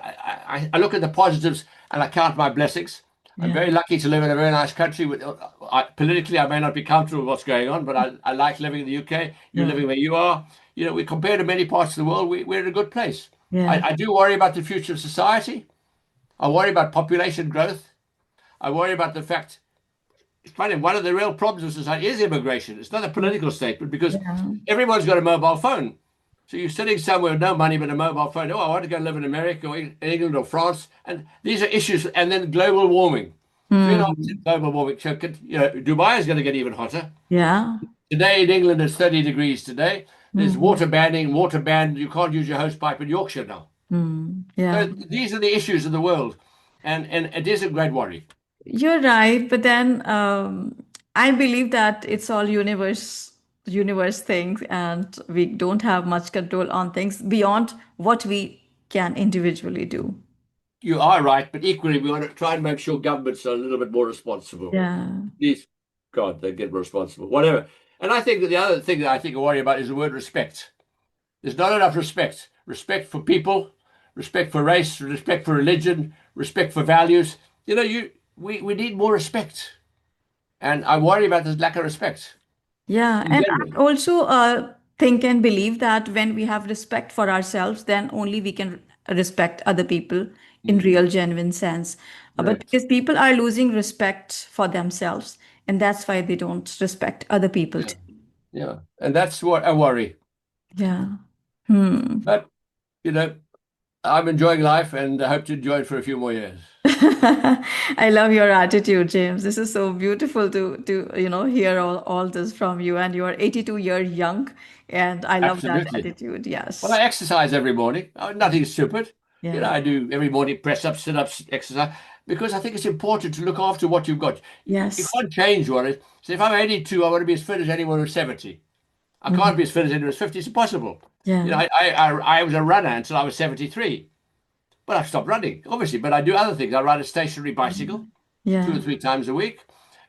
I look at the positives, and I count my blessings. I'm yeah, very lucky to live in a very nice country. Politically, I may not be comfortable with what's going on, but I like living in the UK. You're yeah, living where you are. We compare to many parts of the world. We're in a good place. yeah, I do worry about the future of society. I worry about population growth. I worry about the fact, it's funny, one of the real problems of society is immigration. It's not a political statement, because yeah, everyone's got a mobile phone. So you're sitting somewhere with no money but a mobile phone. Oh, I want to go live in America or England or France. And these are issues. And then global warming. 3.5% Hmm. global warming. So, Dubai is going to get even hotter. Yeah, Today in England, it's 30 degrees today. There's hmm, water ban. You can't use your hose pipe in Yorkshire now. hmm, yeah. So these are the issues of the world. And it is a great worry. You're right, but then I believe that it's all universe things, and we don't have much control on things beyond what we can individually do. You are right, but equally, we want to try and make sure governments are a little bit more responsible. Yeah, Please, God, they get more responsible, whatever. And I think that the other thing that I think I worry about is the word respect. There's not enough respect. Respect for people, respect for race, respect for religion, respect for values. We need more respect. And I worry about this lack of respect Yeah, in and general. I also think and believe that when we have respect for ourselves, then only we can respect other people in Mm, real, genuine sense. But correct. because people are losing respect for themselves, and that's why they don't respect other people Yeah. too. Yeah. And that's what I worry. Yeah. Hmm. But, you know, I'm enjoying life and I hope to enjoy it for a few more years. I love your attitude, James. This is so beautiful to hear all this from you. And you are 82-year young, and I love that Absolutely. attitude. Well, I Yes. exercise every morning. Nothing stupid. Yeah. I do every morning press ups, sit ups, exercise because I think it's important to look after what you've got. You Yes. can't change what it. So if I'm 82, I want to be as fit as anyone who's 70. I Mhm. can't be as fit as anyone who's 50. It's impossible. Yeah. I was a runner until I was 73, but I've stopped running, obviously. But I do other things. I ride a stationary bicycle two or Yeah. three times a week.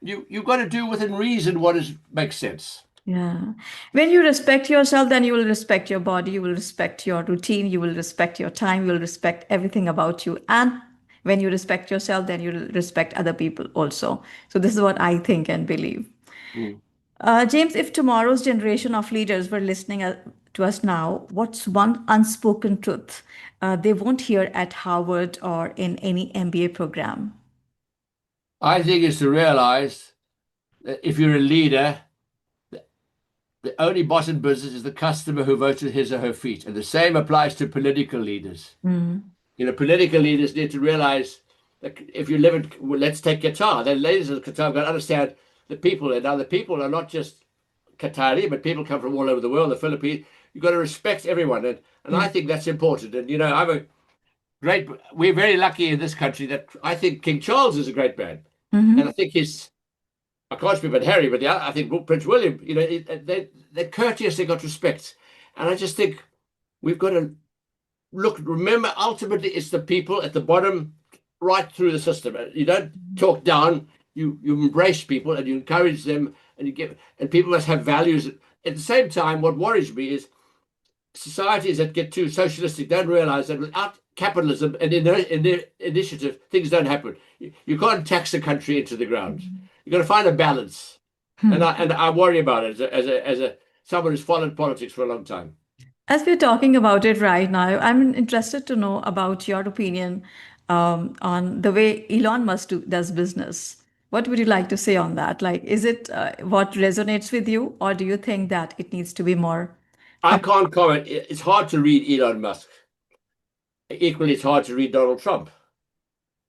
You've got to do within reason what makes sense. Yeah. When you respect yourself, then you will respect your body, you will respect your routine, you will respect your time, you will respect everything about you. And when you respect yourself, then you will respect other people also. So this is what I think and believe. Mm. James, if tomorrow's generation of leaders were listening to us now, what's one unspoken truth they won't hear at Harvard or in any MBA program? I think it's to realize that if you're a leader, the only boss in business is the customer who votes with his or her feet. And the same applies to political leaders. Mm. Political leaders need to realize that if you live in, well, let's take Qatar. The ladies of Qatar have got to understand the people. And now the people are not just Qatari, but people come from all over the world, the Philippines. You've got to respect everyone. And Yeah. I think that's important. And, we're very lucky in this country that I think King Charles is a great man. And I Hmm. think I can't speak about Harry, but I think Prince William, they're courteous, they got respect. And I just think we've got to remember, ultimately, it's the people at the bottom right through the system. You don't talk down, you embrace people and you encourage them and people must have values. At the same time, what worries me is societies that get too socialistic don't realize that without capitalism and in their initiative, things don't happen. You can't tax a country into the ground. You've got to find a balance. And I worry about it as a someone who's followed politics for a long time. As we're talking about it right now, I'm interested to know about your opinion on the way Elon Musk does business. What would you like to say on that? Like, is it what resonates with you, or do you think that it needs to be more? I can't comment. It's hard to read Elon Musk. Equally, it's hard to read Donald Trump.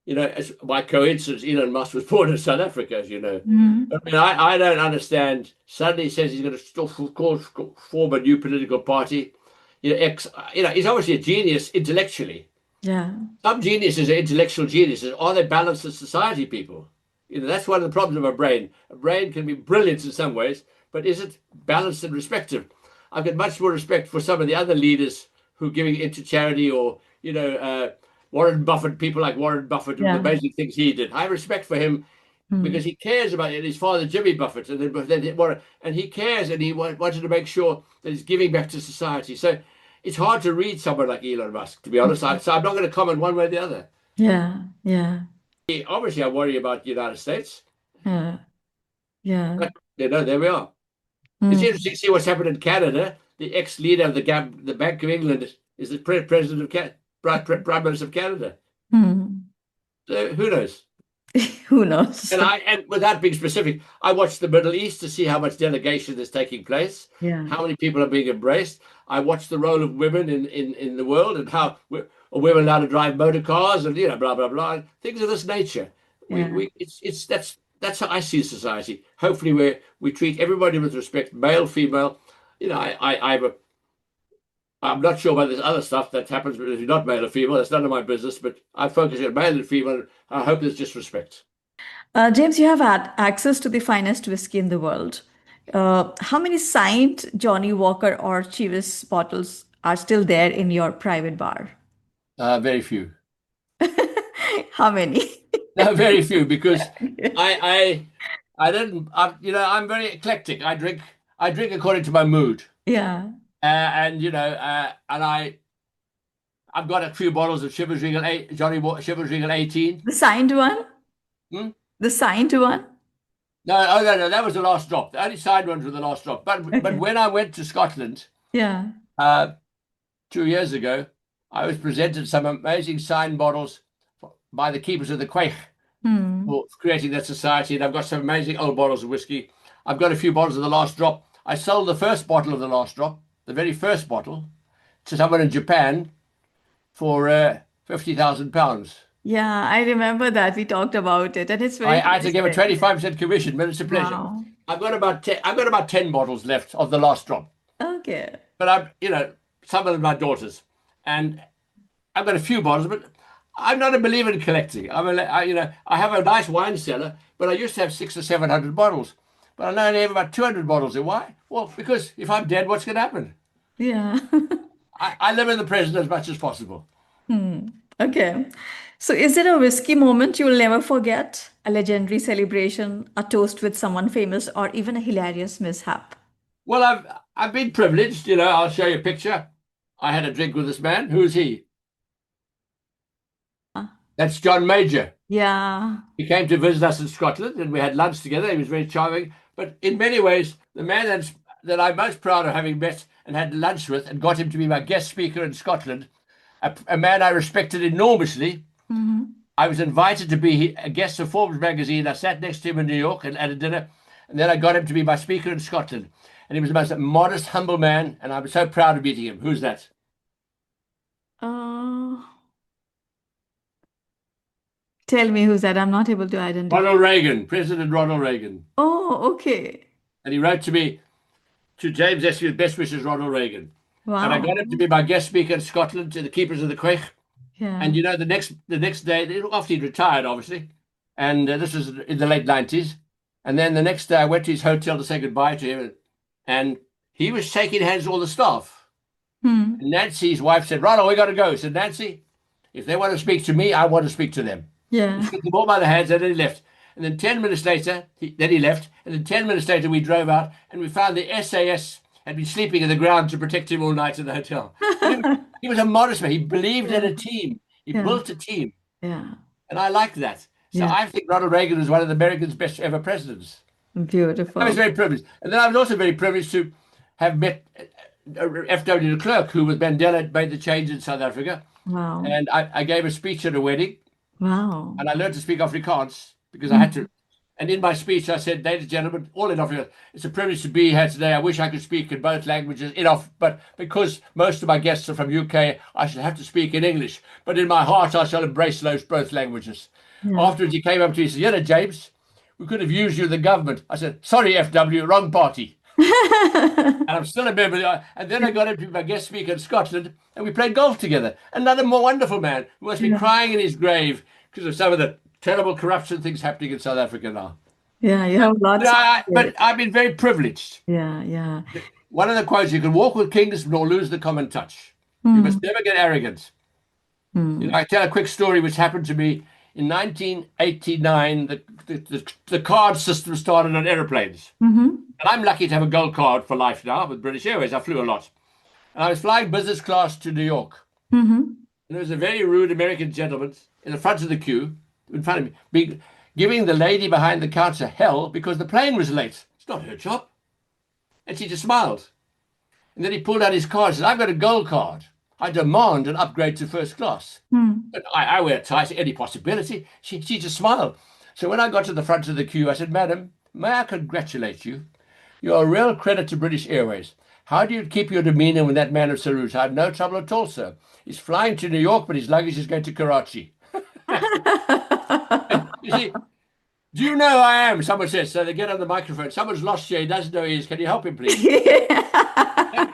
As by coincidence, Elon Musk was born in South Africa, as you know. I Mhm. mean, I don't understand. Suddenly he says he's going to form a new political party. He's obviously a genius intellectually. Yeah. Some geniuses are intellectual geniuses. Are they balanced as society people? That's one of the problems of a brain. A brain can be brilliant in some ways, but is it balanced and respective? I've got much more respect for some of the other leaders who are giving into charity or, Warren Buffett, people like Warren Buffett, the Yeah. amazing things he did. I have respect for him Hmm. because he cares about it. His father, Jimmy Buffett, and then Warren, and he cares and he wanted to make sure that he's giving back to society. So it's hard to read someone like Elon Musk, to be honest. So I'm not going to comment one way or the other. Yeah. Yeah. Obviously, I worry about the United States, Yeah. Yeah. but there we are. It's Hmm. interesting to see what's happened in Canada. The ex-leader of the Bank of England is the president of Prime Minister of Canada. Hmm. So who knows? Who knows? And without being specific, I watched the Middle East to see how much delegation is taking place, Yeah. how many people are being embraced. I watched the role of women in the world and how are women allowed to drive motor cars and blah blah blah things of this nature. Yeah. It's that's how I see society. Hopefully, we treat everybody with respect, male, female. I'm not sure about this other stuff that happens if you're not male or female. That's none of my business. But I focus on male and female. I hope there's just respect. James, you have had access to the finest whiskey in the world. How many signed Johnnie Walker or Chivas bottles are still there in your private bar? Very few. How many? No, very few because I I didn't. I'm very eclectic. I drink according to my mood, Yeah. and and I I've got a few bottles of Chivas Regal, Chivas Regal 18. The signed one? Hmm? The signed one? No, oh no, that was the last drop. The only signed ones were the last drop. But Okay. when I went to Scotland Yeah. uh, 2 years ago, I was presented some amazing signed bottles by the keepers of the Quaich Hmm. for creating that society. And I've got some amazing old bottles of whiskey. I've got a few bottles of the last drop. I sold the first bottle of the last drop, the very first bottle, to someone in Japan for £50,000. Yeah, I remember that. We talked about it, and it's very I had to give a interesting. 25% commission, but it's a pleasure. Wow. I've got about 10 bottles left of the last drop. Okay. But some of them are my daughters, and I've got a few bottles, but I'm not a believer in collecting. I have a nice wine cellar, but I used to have 600 or 700 bottles, but I now only have about 200 bottles. And why? Well, because if I'm dead, what's going to happen? Yeah. I live in the present as much as possible. Okay. So, is there a whiskey moment you'll never forget? A legendary celebration, a toast with someone famous, or even a hilarious mishap? Well, I've been privileged. I'll show you a picture. I had a drink with this man. Who's he? That's John Major. Yeah. He came to visit us in Scotland, and we had lunch together. He was very charming. But in many ways, the man that I'm most proud of having met and had lunch with and got him to be my guest speaker in Scotland, a man I respected enormously. Hmm. I was invited to be a guest of Forbes magazine. I sat next to him in New York and at a dinner, and then I got him to be my speaker in Scotland. And he was the most modest, humble man, and I was so proud of meeting him. Who's that? Uh, Tell me who's that? I'm not able to identify. Ronald Reagan, President Ronald Reagan. Oh, okay. And he wrote to me, to James Espey, with best wishes, Ronald Reagan. And I Wow. got him to be my guest speaker in Scotland to the keepers of the Quaich. Yeah. And the next day, after he'd retired, obviously, and this was in the late 90s. And then the next day, I went to his hotel to say goodbye to him, and he was shaking hands with all the staff. Hmm. And Nancy's wife said, Ronald, we got to go. He said, Nancy, if they want to speak to me, I want to speak to them. He Yeah. shook them all by the hands, and then he left. And then 10 minutes later, he left. And then 10 minutes later, we drove out, and we found the SAS had been sleeping in the ground to protect him all night in the hotel. But he was a modest man. He believed in Yeah. a team. He Yeah. built a team. Yeah. And I like that. So Yeah. I think Ronald Reagan was one of America's best ever presidents. I was Beautiful. very privileged. And then I was also very privileged to have met F.W. de Klerk, who with Mandela made the change in South Africa. Wow. And I gave a speech at a wedding, Wow. and I learned to speak Afrikaans because I had Mm. to. And in my speech, I said, ladies and gentlemen, all in Africa, it's a privilege to be here today. I wish I could speak in both languages, but because most of my guests are from UK, I shall have to speak in English. But in my heart, I shall embrace those both languages. Yeah. Afterwards, he came up to me and said, James, we could have used you in the government. I said, sorry, FW, wrong party. And I'm still a member. And then I got him to be my guest speaker in Scotland, and we played golf together. Another more wonderful man who must be Yeah. crying in his grave because of some of the terrible corruption things happening in South Africa now. Yeah. You have lots of But it. I've been very privileged. Yeah. Yeah. One of the quotes, you can walk with kings nor lose the common touch. You Hmm. must never get arrogant. Hmm. I tell a quick story which happened to me in 1989. The card system started on aeroplanes. Mm-hmm. And I'm lucky to have a gold card for life now with British Airways. I flew a lot. And I was flying business class to New York. Mm-hmm. And there was a very rude American gentleman in the front of the queue, in front of me, giving the lady behind the counter hell because the plane was late. It's not her job. And she just smiled. And then he pulled out his card and said, I've got a gold card. I demand an upgrade to first class. Hmm. But I wear ties, any possibility. She just smiled. So when I got to the front of the queue, I said, Madam, may I congratulate you? You're a real credit to British Airways. How do you keep your demeanor when that man of salute? I had no trouble at all, sir. He's flying to New York, but his luggage is going to Karachi. You see, do you know who I am? Someone says. So they get on the microphone. Someone's lost you. He doesn't know who he is. Can you help him, please?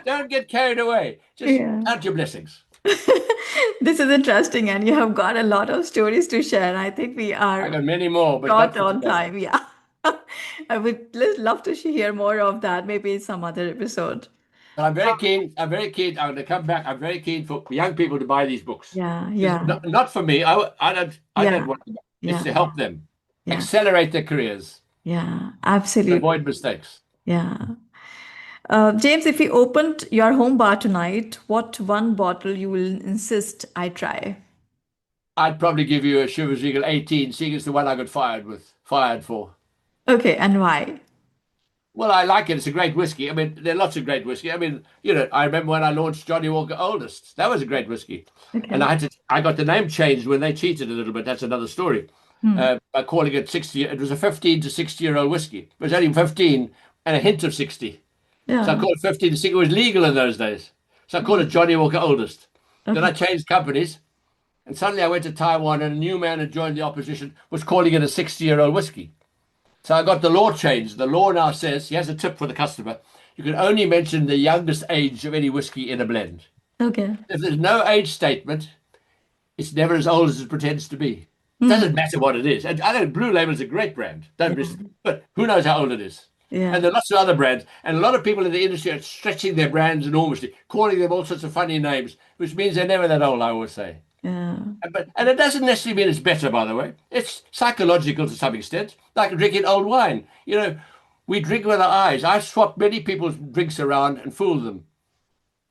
Don't get carried away. Just Yeah. count your blessings. This is interesting, and you have got a lot of stories to share. I think we I are got many more, but not short for on today. time. Yeah. I would love to hear more of that, maybe in some other episode. But I'm very keen. I'm very keen. I'm going to come back. I'm very keen for young people to buy these books. Yeah, It's yeah, not for me. I don't yeah, want them. It's yeah, to help them yeah, accelerate their careers, yeah, and absolutely. avoid mistakes. Yeah. James, if you opened your home bar tonight, what one bottle you will insist I try? I'd probably give you a Chivas Regal 18, seeing it's the one I got fired for. Okay, and why? Well, I like it. It's a great whiskey. I mean, there are lots of great whiskey. I mean, I remember when I launched Johnnie Walker Oldest. That was a great whiskey. And Okay. I got the name changed when they cheated a little bit. That's another story. Hmm. By calling it 60, it was a 15 to 60-year-old whiskey. It was only 15 and a hint of 60. So I Yeah. called it 15 to 60. It was legal in those days. So I called it Johnnie Walker Oldest. Then Okay. I changed companies. And suddenly I went to Taiwan and a new man had joined the opposition, was calling it a 60-year-old whiskey. So I got the law changed. The law now says, he has a tip for the customer, you can only mention the youngest age of any whiskey in a blend. Okay. If there's no age statement, it's never as old as it pretends to be. Hmm. Doesn't matter what it is. And I know Blue Label is a great brand, don't Yeah. miss it. But who knows how old it is? And Yeah. there are lots of other brands. And a lot of people in the industry are stretching their brands enormously, calling them all sorts of funny names, which means they're never that old, I always say. Yeah. And it doesn't necessarily mean it's better, by the way. It's psychological to some extent, like drinking old wine. We drink with our eyes. I've swapped many people's drinks around and fooled them.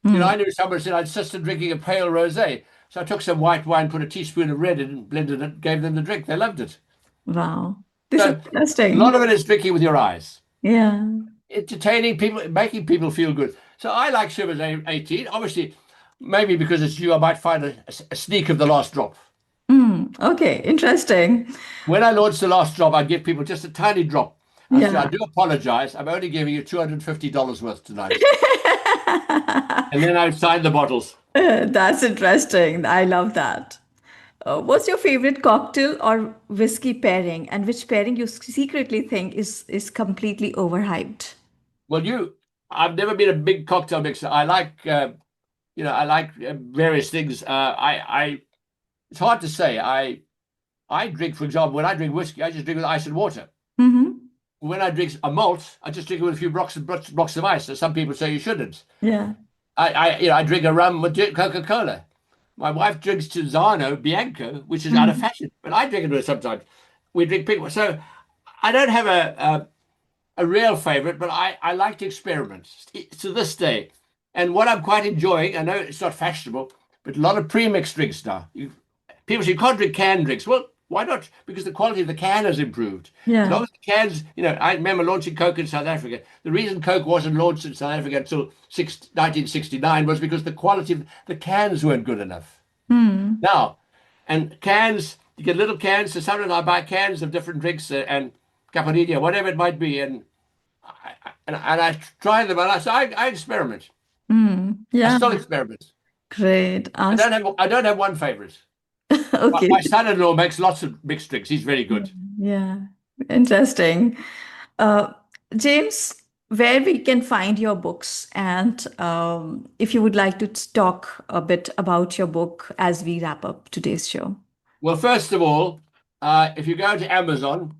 Hmm. I knew someone said I insisted drinking a pale rosé. So I took some white wine, put a teaspoon of red in, and blended it, gave them the drink. They loved it. Wow. This is So a interesting. lot of it is drinking with your eyes, Yeah. entertaining people, making people feel good. So I like Chivas 18. Obviously, maybe because it's you, I might find a sneak of the last drop. Hmm. Okay. Interesting. When I launched the last drop, I'd give people just a tiny drop. I said, I Yeah. do apologize. I'm only giving you $250 worth tonight. And then I signed the bottles. That's interesting. I love that. What's your favorite cocktail or whiskey pairing, and which pairing you secretly think is completely overhyped? Well, I've never been a big cocktail mixer. I like various things. It's hard to say. I drink, for example, when I drink whiskey, I just drink with ice and water. Mm-hmm. When I drink a malt, I just drink it with a few blocks of ice. So some people say you shouldn't. Yeah. I drink a rum with Coca-Cola. My wife drinks Cinzano Bianco, which is out of Mhm. fashion, but I drink it with her sometimes. We drink pink. So I don't have a real favorite, but I like to experiment to this day. And what I'm quite enjoying, I know it's not fashionable, but a lot of pre-mixed drinks now. People say you can't drink canned drinks. Well, why not? Because the quality of the can has improved. As Yeah. long as the cans, I remember launching Coke in South Africa. The reason Coke wasn't launched in South Africa until 1969 was because the quality of the cans weren't good enough. Hmm. Now, and cans, you get little cans. So sometimes I buy cans of different drinks and Caparilla, whatever it might be, and I try them, and I experiment. Hmm. I Yeah. still experiment. Great. Awesome. I don't have one favorite. Okay. My son-in-law makes lots of mixed drinks. He's very good. Yeah. Interesting. Uh, James, where we can find your books, and if you would like to talk a bit about your book as we wrap up today's show. Well, first of all, if you go to Amazon,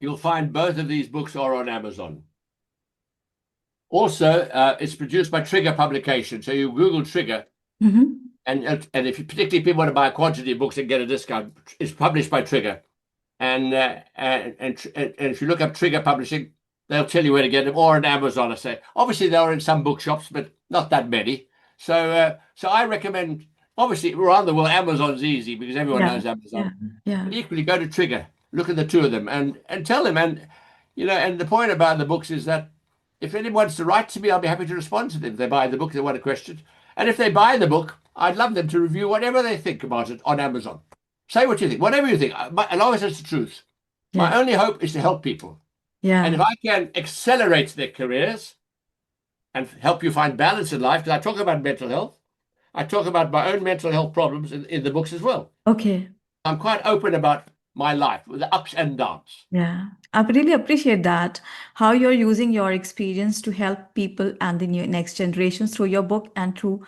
you'll find both of these books are on Amazon. Also, it's produced by Trigger Publication. So you Google Trigger, Hmm. and if you particularly people want to buy a quantity of books and get a discount, it's published by Trigger. And if you look up Trigger Publishing, they'll tell you where to get them, or on Amazon. I say, obviously they are in some bookshops, but not that many. So I recommend. Obviously, around the world, Amazon's easy because everyone Yeah. knows Yeah. Amazon. Yeah. But equally, go to Trigger, look at the two of them, and tell them. And the point about the books is that if anyone wants to write to me, I'll be happy to respond to them. If they buy the book, they want a question, and if they buy the book, I'd love them to review whatever they think about it on Amazon. Say what you think, whatever you think, as long as it's the truth. My Yeah. only hope is to help people. And if Yeah. I can accelerate their careers and help you find balance in life, because I talk about mental health, I talk about my own mental health problems in the books as well. Okay. I'm quite open about my life with the ups and downs. Yeah, I really appreciate that. How you're using your experience to help people and the next generations through your book and through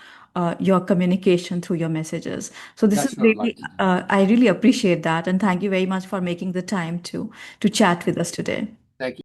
your communication through your messages. So this is That's what I'd really, like to do. I really appreciate that, and thank you very much for making the time to chat with us today. Thank you.